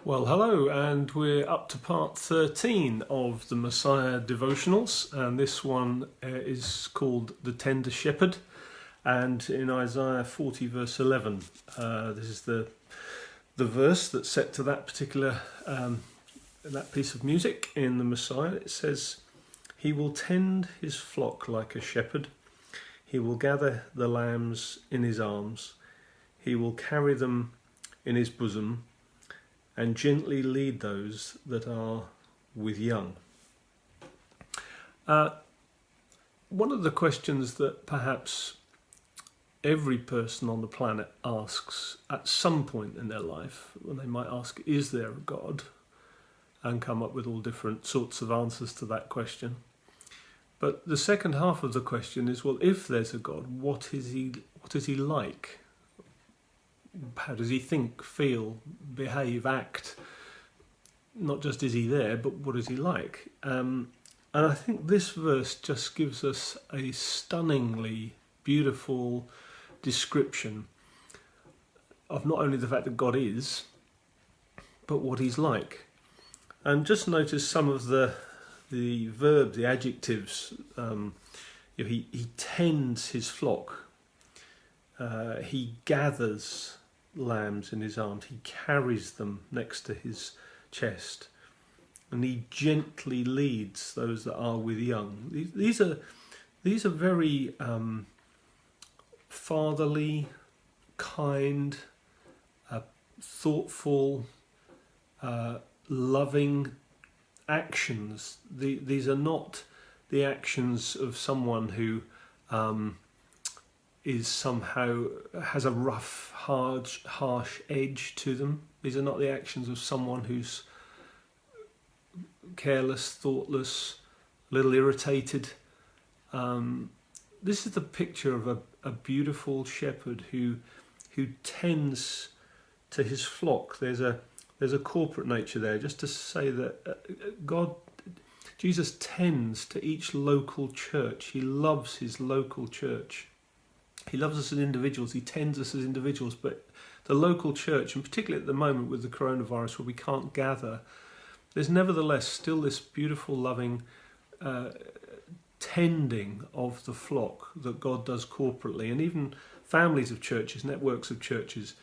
Well, hello, and we're up to part 13 of the Messiah Devotionals, and this one is called The Tender Shepherd, and in Isaiah 40 verse 11, this is the verse that's set to that particular, that piece of music in the Messiah. It says, "He will tend his flock like a shepherd, he will gather the lambs in his arms, he will carry them in his bosom, and gently lead those that are with young." One of the questions that perhaps every person on the planet asks at some point in their life, when they might ask, is there a God? And come up with all different sorts of answers to that question. But the second half of the question is, well, if there's a God, what is he like? How does he think, feel, behave, act? Not just is he there, but what is he like? And I think this verse just gives us a stunningly beautiful description of not only the fact that God is, but what he's like. And just notice some of the verbs, the adjectives. He tends his flock. He gathers lambs in his arms. He carries them next to his chest, and he gently leads those that are with young. These are very fatherly, kind, thoughtful, loving actions. These are not the actions of someone who is somehow has a rough, harsh edge to them. These are not the actions of someone who's careless, thoughtless, a little irritated. This is the picture of a beautiful shepherd who tends to his flock. There's a corporate nature there, just to say that Jesus tends to each local church. He loves his local church. He loves us as individuals, he tends us as individuals, but the local church, and particularly at the moment with the coronavirus where we can't gather, there's nevertheless still this beautiful, loving tending of the flock that God does corporately. And even families of churches, networks of churches,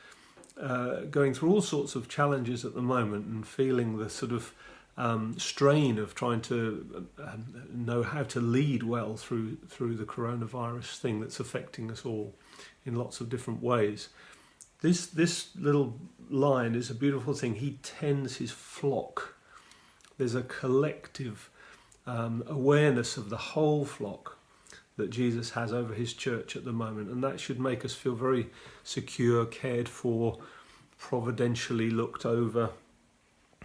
going through all sorts of challenges at the moment and feeling the sort of strain of trying to know how to lead well through the coronavirus thing that's affecting us all in lots of different ways. This little line is a beautiful thing. He tends his flock. There's a collective awareness of the whole flock that Jesus has over his church at the moment, and that should make us feel very secure, cared for, providentially looked over.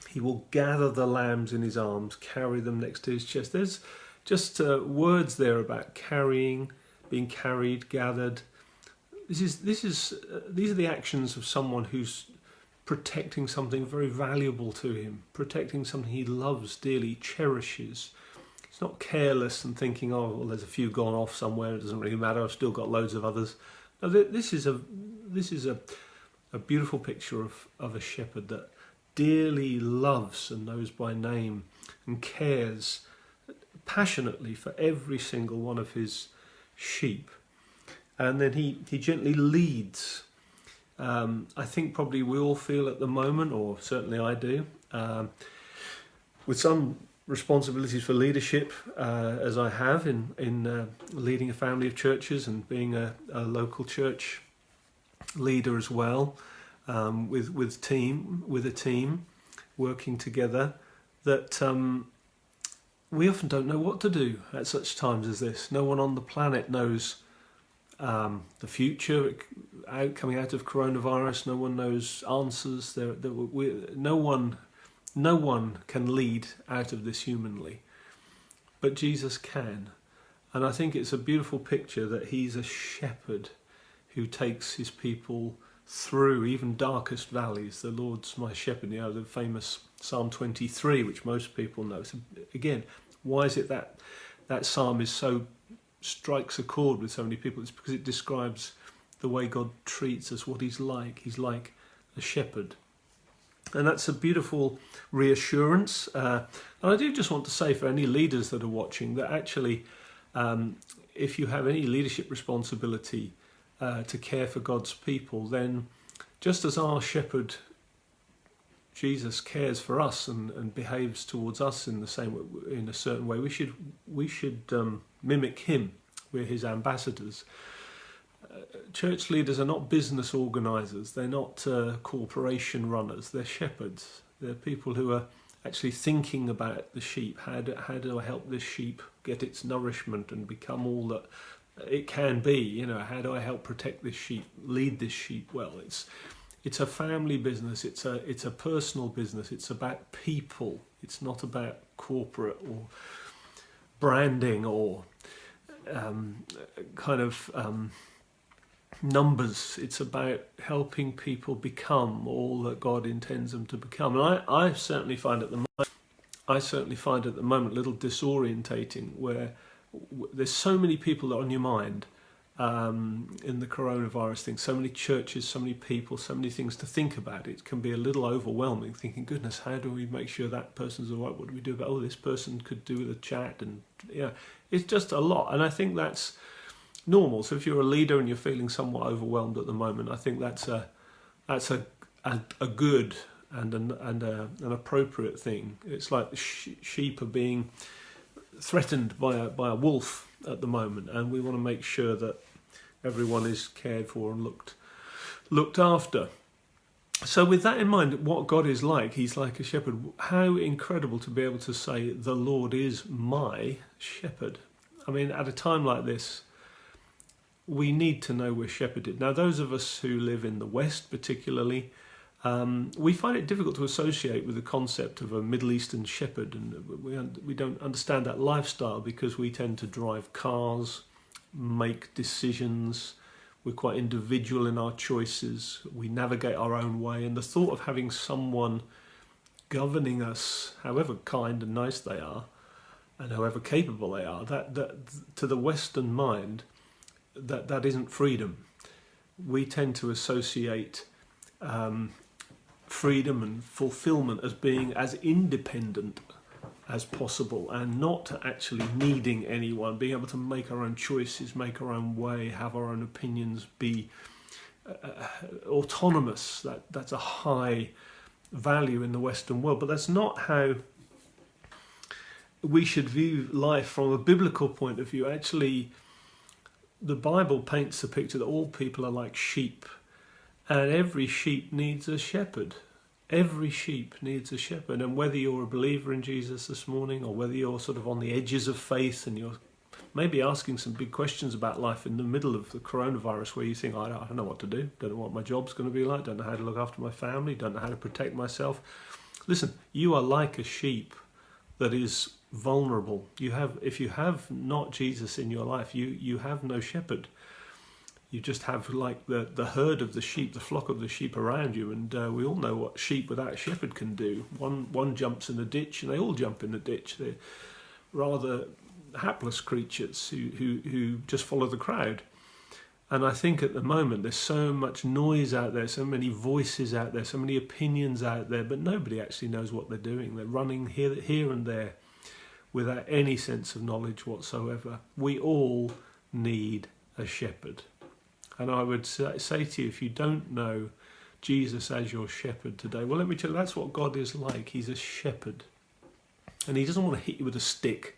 He will gather the lambs in his arms, carry them next to his chest. There's just words there about carrying, being carried, gathered. These are the actions of someone who's protecting something very valuable to him, protecting something he loves dearly, cherishes. He's not careless and thinking, oh, well, there's a few gone off somewhere, it doesn't really matter, I've still got loads of others. No, this is a beautiful picture of a shepherd that dearly loves and knows by name and cares passionately for every single one of his sheep. And then he gently leads. I think probably we all feel at the moment, or certainly I do, with some responsibilities for leadership, as I have in leading a family of churches and being a local church leader as well, with a team working together, that we often don't know what to do at such times as this. No one on the planet knows the future coming out of coronavirus. No one knows answers. No one can lead out of this humanly, but Jesus can. And I think it's a beautiful picture that he's a shepherd who takes his people through even darkest valleys. The Lord's my shepherd, the famous Psalm 23, which most people know. So again, why is it that psalm strikes a chord with so many people? It's because it describes the way God treats us, what he's like. He's like a shepherd And that's a beautiful reassurance. And I do just want to say for any leaders that are watching that actually, if you have any leadership responsibility to care for God's people, then just as our shepherd Jesus cares for us and behaves towards us in the same way, in a certain way, we should mimic him. We're his ambassadors. Church leaders are not business organisers. They're not corporation runners. They're shepherds. They're people who are actually thinking about the sheep. How do I help this sheep get its nourishment and become all that it can be? You know, how do I help protect this sheep, lead this sheep well? It's a family business. It's a personal business. It's about people. It's not about corporate or branding or numbers. It's about helping people become all that God intends them to become. And I certainly find at the moment a little disorientating, where there's so many people that are on your mind in the coronavirus thing, so many churches, so many people, so many things to think about. It can be a little overwhelming, thinking, goodness, how do we make sure that person's all right? What do we do about, this person could do with a chat? And it's just a lot. And I think that's normal. So if you're a leader and you're feeling somewhat overwhelmed at the moment, I think that's a good and an appropriate thing. It's like the sheep are being threatened by a wolf at the moment, and we want to make sure that everyone is cared for and looked after. So with that in mind, what God is like, he's like a shepherd. How incredible to be able to say, the Lord is my shepherd. I mean, at a time like this, we need to know we're shepherded. Now, those of us who live in the West particularly, we find it difficult to associate with the concept of a Middle Eastern shepherd, and we don't understand that lifestyle because we tend to drive cars, make decisions, we're quite individual in our choices, we navigate our own way, and the thought of having someone governing us, however kind and nice they are, and however capable they are, that to the Western mind, that isn't freedom. We tend to associate freedom and fulfillment as being as independent as possible and not actually needing anyone, being able to make our own choices, make our own way, have our own opinions, be autonomous. That's a high value in the Western world, but that's not how we should view life from a biblical point of view. Actually, the Bible paints a picture that all people are like sheep, and every sheep needs a shepherd. Every sheep needs a shepherd. And whether you're a believer in Jesus this morning, or whether you're sort of on the edges of faith and you're maybe asking some big questions about life in the middle of the coronavirus, where you think, I don't know what to do, don't know what my job's going to be like, don't know how to look after my family, don't know how to protect myself. Listen, you are like a sheep that is vulnerable. If you have not Jesus in your life, you have no shepherd. You just have like the herd of the sheep, the flock of the sheep around you, and we all know what sheep without a shepherd can do. One jumps in the ditch, and they all jump in the ditch. They're rather hapless creatures who just follow the crowd. And I think at the moment there's so much noise out there, so many voices out there, so many opinions out there, but nobody actually knows what they're doing. They're running here and there without any sense of knowledge whatsoever. We all need a shepherd. And I would say to you, if you don't know Jesus as your shepherd today, well, let me tell you, that's what God is like. He's a shepherd. And he doesn't want to hit you with a stick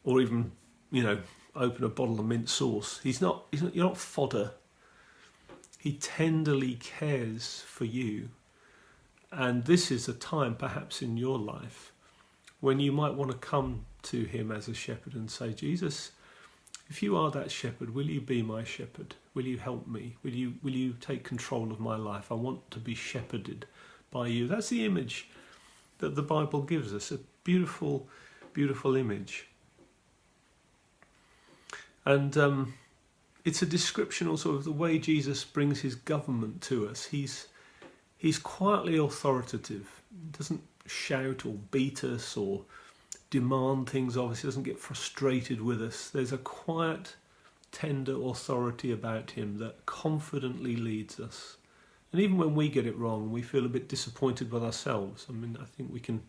or even, open a bottle of mint sauce. You're not fodder. He tenderly cares for you. And this is a time, perhaps in your life, when you might want to come to him as a shepherd and say, Jesus, if you are that shepherd, will you be my shepherd? Will you help me? Will you take control of my life? I want to be shepherded by you. That's the image that the Bible gives us, a beautiful, beautiful image. And it's a description also of the way Jesus brings his government to us. He's quietly authoritative. He doesn't shout or beat us or demand things of us. He doesn't get frustrated with us. There's a quiet, tender authority about him that confidently leads us. And even when we get it wrong, we feel a bit disappointed with ourselves. I mean, I think we can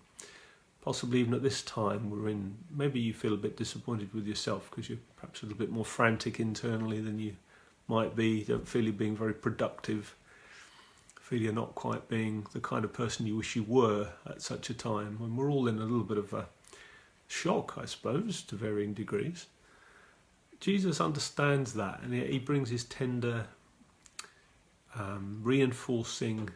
possibly, even at this time we're in, maybe you feel a bit disappointed with yourself because you're perhaps a little bit more frantic internally than you might be. You don't feel you're being very productive. Feel you're not quite being the kind of person you wish you were at such a time. And we're all in a little bit of a shock, I suppose, to varying degrees. Jesus understands that, and he brings his tender, reinforcing,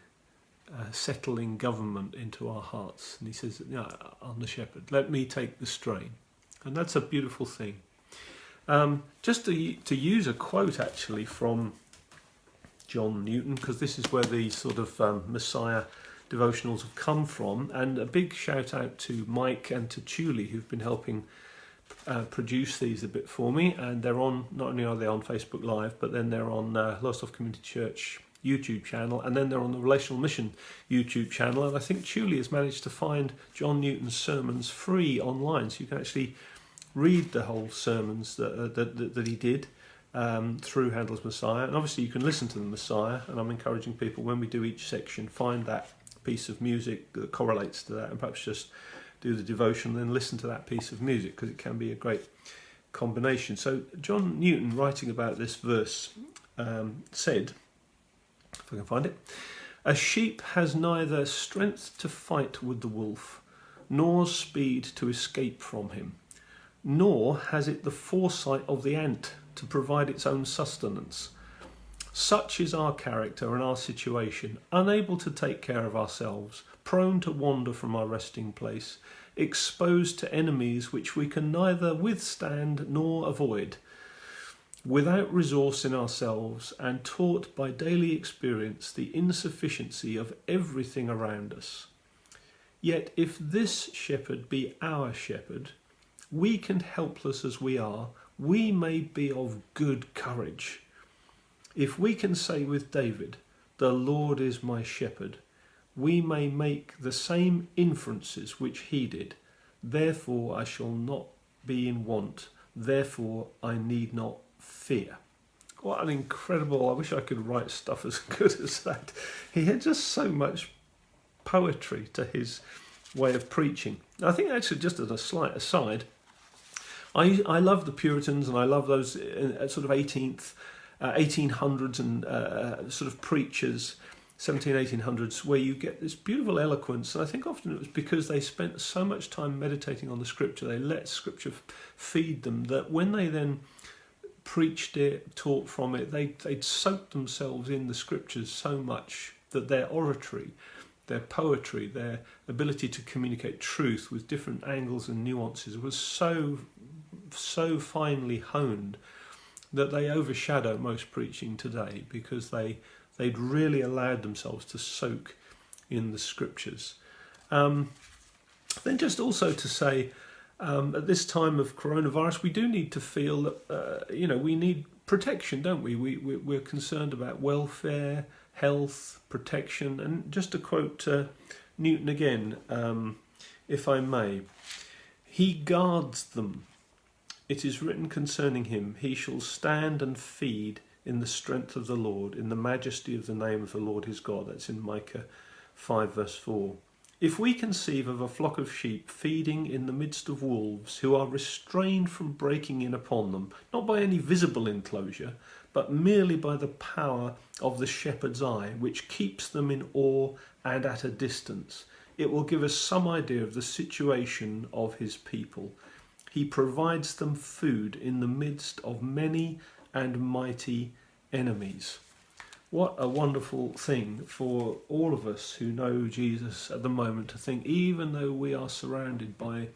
settling government into our hearts. And he says, "Yeah, I'm the shepherd. Let me take the strain." And that's a beautiful thing. Just to use a quote actually from John Newton, because this is where the sort of Messiah Devotionals have come from, and a big shout out to Mike and to Julie, who've been helping produce these a bit for me. And they're on, not only are they on Facebook Live, but then they're on Lost Off Community Church YouTube channel, and then they're on the Relational Mission YouTube channel. And I think Julie has managed to find John Newton's sermons free online, so you can actually read the whole sermons that he did through Handel's Messiah. And obviously you can listen to the Messiah, and I'm encouraging people, when we do each section, find that piece of music that correlates to that, and perhaps just do the devotion and then listen to that piece of music, because it can be a great combination. So John Newton, writing about this verse, said, if I can find it, "A sheep has neither strength to fight with the wolf, nor speed to escape from him, nor has it the foresight of the ant to provide its own sustenance. Such is our character and our situation, unable to take care of ourselves, prone to wander from our resting place, exposed to enemies which we can neither withstand nor avoid, without resource in ourselves, and taught by daily experience the insufficiency of everything around us. Yet if this shepherd be our shepherd, weak and helpless as we are, we may be of good courage. If we can say with David, 'The Lord is my shepherd,' we may make the same inferences which he did. 'Therefore I shall not be in want, therefore I need not fear.'" What an incredible, I wish I could write stuff as good as that. He had just so much poetry to his way of preaching. I think actually, just as a slight aside, I love the Puritans, and I love those sort of 1800s and sort of preachers, 1800s, where you get this beautiful eloquence. And I think often it was because they spent so much time meditating on the scripture, they let scripture feed them, that when they then preached it, taught from it, they'd soaked themselves in the scriptures so much that their oratory, their poetry, their ability to communicate truth with different angles and nuances was so finely honed that they overshadow most preaching today, because they'd really allowed themselves to soak in the scriptures. Then just also to say, at this time of coronavirus, we do need to feel that we need protection, don't we? We're concerned about welfare, health, protection. And just to quote Newton again, if I may, "He guards them. It is written concerning him, he shall stand and feed in the strength of the Lord, in the majesty of the name of the Lord his God." That's in Micah 5 verse 4. "If we conceive of a flock of sheep feeding in the midst of wolves, who are restrained from breaking in upon them, not by any visible enclosure, but merely by the power of the shepherd's eye, which keeps them in awe and at a distance, it will give us some idea of the situation of his people. He provides them food in the midst of many and mighty enemies." What a wonderful thing for all of us who know Jesus at the moment, to think, even though we are surrounded by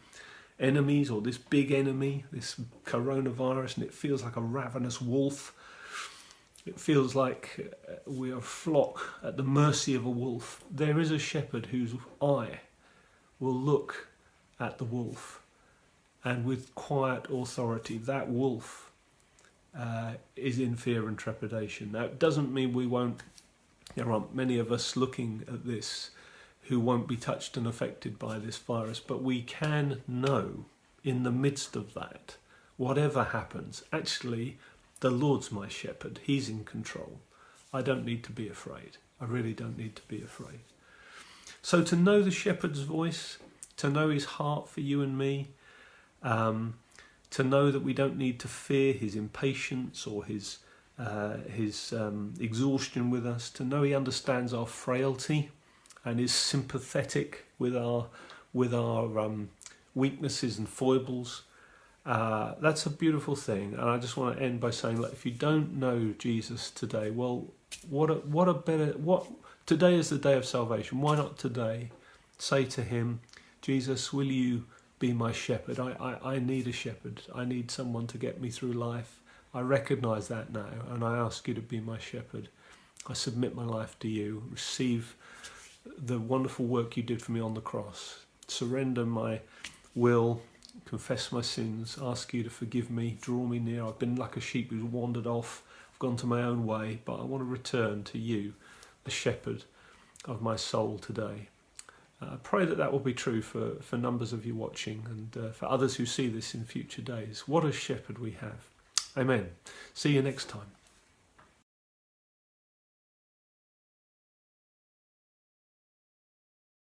enemies, or this big enemy, this coronavirus, and it feels like a ravenous wolf, it feels like we are a flock at the mercy of a wolf, there is a shepherd whose eye will look at the wolf, and with quiet authority, that wolf is in fear and trepidation. Now, it doesn't mean we won't, there aren't many of us looking at this who won't be touched and affected by this virus, but we can know in the midst of that, whatever happens, actually, the Lord's my shepherd, he's in control. I don't need to be afraid. I really don't need to be afraid. So to know the shepherd's voice, to know his heart for you and me, to know that we don't need to fear his impatience or his exhaustion with us, to know he understands our frailty and is sympathetic with our weaknesses and foibles. That's a beautiful thing, and I just want to end by saying, like, if you don't know Jesus today, well, today is the day of salvation. Why not today say to him, Jesus, will you be my shepherd? I need a shepherd. I need someone to get me through life. I recognise that now, and I ask you to be my shepherd. I submit my life to you. Receive the wonderful work you did for me on the cross. Surrender my will, confess my sins, ask you to forgive me, draw me near. I've been like a sheep who's wandered off. I've gone to my own way, but I want to return to you, the shepherd of my soul today. I pray that will be true for numbers of you watching, and for others who see this in future days. What a shepherd we have. Amen. See you next time.